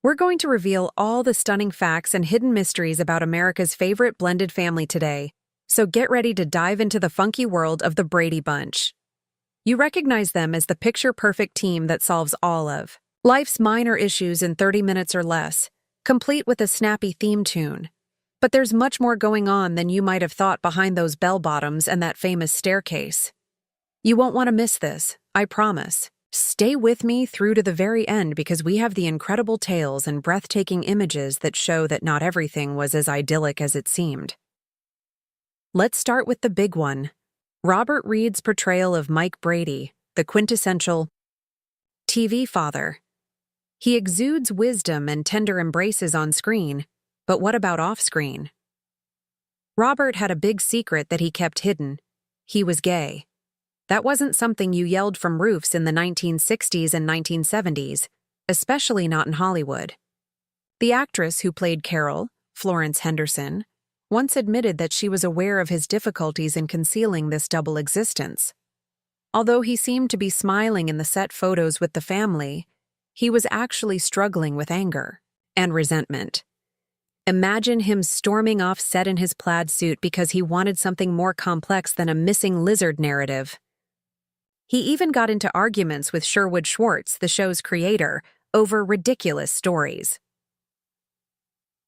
We're going to reveal all the stunning facts and hidden mysteries about America's favorite blended family today, so get ready to dive into the funky world of the Brady Bunch. You recognize them as the picture-perfect team that solves all of life's minor issues in 30 minutes or less, complete with a snappy theme tune. But there's much more going on than you might have thought behind those bell-bottoms and that famous staircase. You won't want to miss this, I promise. Stay with me through to the very end because we have the incredible tales and breathtaking images that show that not everything was as idyllic as it seemed. Let's start with the big one. Robert Reed's portrayal of Mike Brady, the quintessential TV father. He exudes wisdom and tender embraces on screen, but what about off-screen? Robert had a big secret that he kept hidden. He was gay. That wasn't something you yelled from roofs in the 1960s and 1970s, especially not in Hollywood. The actress who played Carol, Florence Henderson, once admitted that she was aware of his difficulties in concealing this double existence. Although he seemed to be smiling in the set photos with the family, he was actually struggling with anger and resentment. Imagine him storming off set in his plaid suit because he wanted something more complex than a missing lizard narrative. He even got into arguments with Sherwood Schwartz, the show's creator, over ridiculous stories.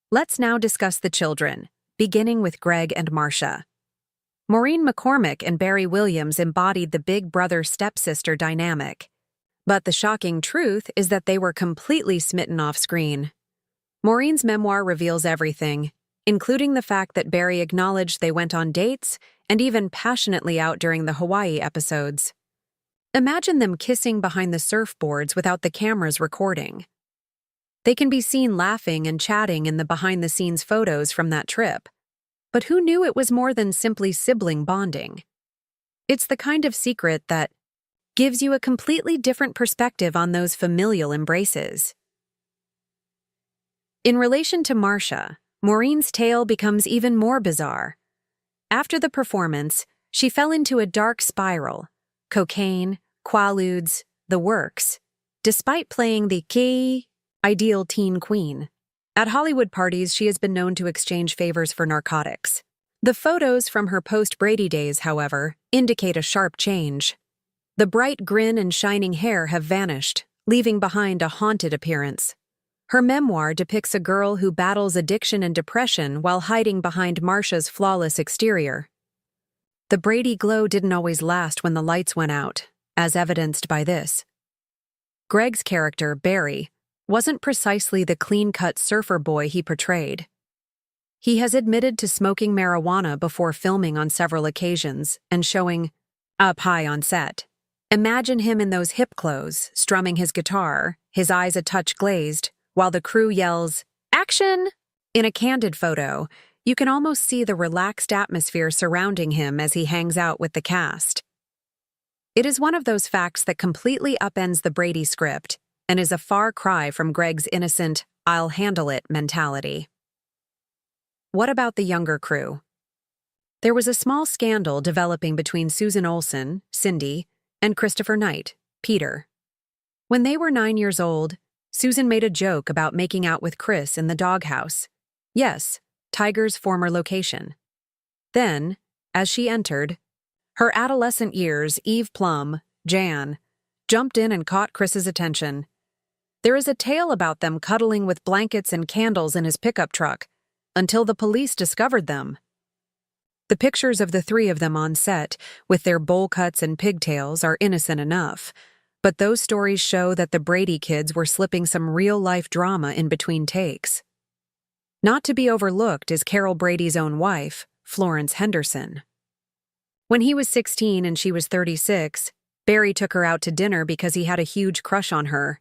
Let's now discuss the children, beginning with Greg and Marcia. Maureen McCormick and Barry Williams embodied the big brother-stepsister dynamic. But the shocking truth is that they were completely smitten off-screen. Maureen's memoir reveals everything, including the fact that Barry acknowledged they went on dates and even passionately out during the Hawaii episodes. Imagine them kissing behind the surfboards without the cameras recording. They can be seen laughing and chatting in the behind-the-scenes photos from that trip. But who knew it was more than simply sibling bonding? It's the kind of secret that gives you a completely different perspective on those familial embraces. In relation to Marcia, Maureen's tale becomes even more bizarre. After the performance, she fell into a dark spiral. Cocaine, quaaludes, the works, despite playing the key, ideal teen queen. At Hollywood parties, she has been known to exchange favors for narcotics. The photos from her post-Brady days, however, indicate a sharp change. The bright grin and shining hair have vanished, leaving behind a haunted appearance. Her memoir depicts a girl who battles addiction and depression while hiding behind Marcia's flawless exterior. The Brady glow didn't always last when the lights went out, as evidenced by this. Greg's character, Barry, wasn't precisely the clean-cut surfer boy he portrayed. He has admitted to smoking marijuana before filming on several occasions and showing up high on set. Imagine him in those hip clothes, strumming his guitar, his eyes a touch glazed, while the crew yells, "Action!" In a candid photo, you can almost see the relaxed atmosphere surrounding him as he hangs out with the cast. It is one of those facts that completely upends the Brady script and is a far cry from Greg's innocent, "I'll handle it" mentality. What about the younger crew? There was a small scandal developing between Susan Olsen, Cindy, and Christopher Knight, Peter. When they were 9 years old, Susan made a joke about making out with Chris in the doghouse. Yes, Tiger's former location. Then, as she entered, her adolescent years, Eve Plum, Jan, jumped in and caught Chris's attention. There is a tale about them cuddling with blankets and candles in his pickup truck, until the police discovered them. The pictures of the three of them on set, with their bowl cuts and pigtails, are innocent enough, but those stories show that the Brady kids were slipping some real-life drama in between takes. Not to be overlooked is Carol Brady's own wife, Florence Henderson. When he was 16 and she was 36, Barry took her out to dinner because he had a huge crush on her.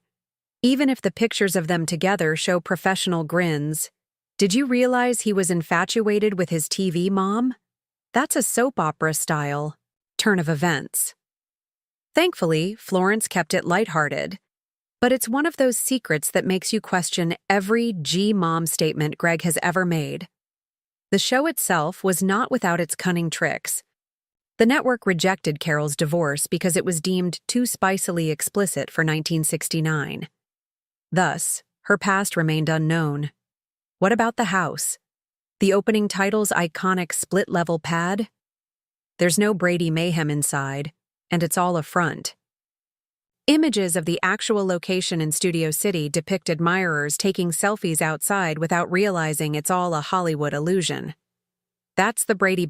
Even if the pictures of them together show professional grins, did you realize he was infatuated with his TV mom? That's a soap opera style turn of events. Thankfully, Florence kept it lighthearted. But it's one of those secrets that makes you question every G-mom statement Greg has ever made. The show itself was not without its cunning tricks. The network rejected Carol's divorce because it was deemed too spicily explicit for 1969. Thus, Her past remained unknown. What about the house? The opening title's iconic split-level pad? There's no Brady mayhem inside, and it's all a front. Images of the actual location in Studio City depict admirers taking selfies outside without realizing it's all a Hollywood illusion. That's the Brady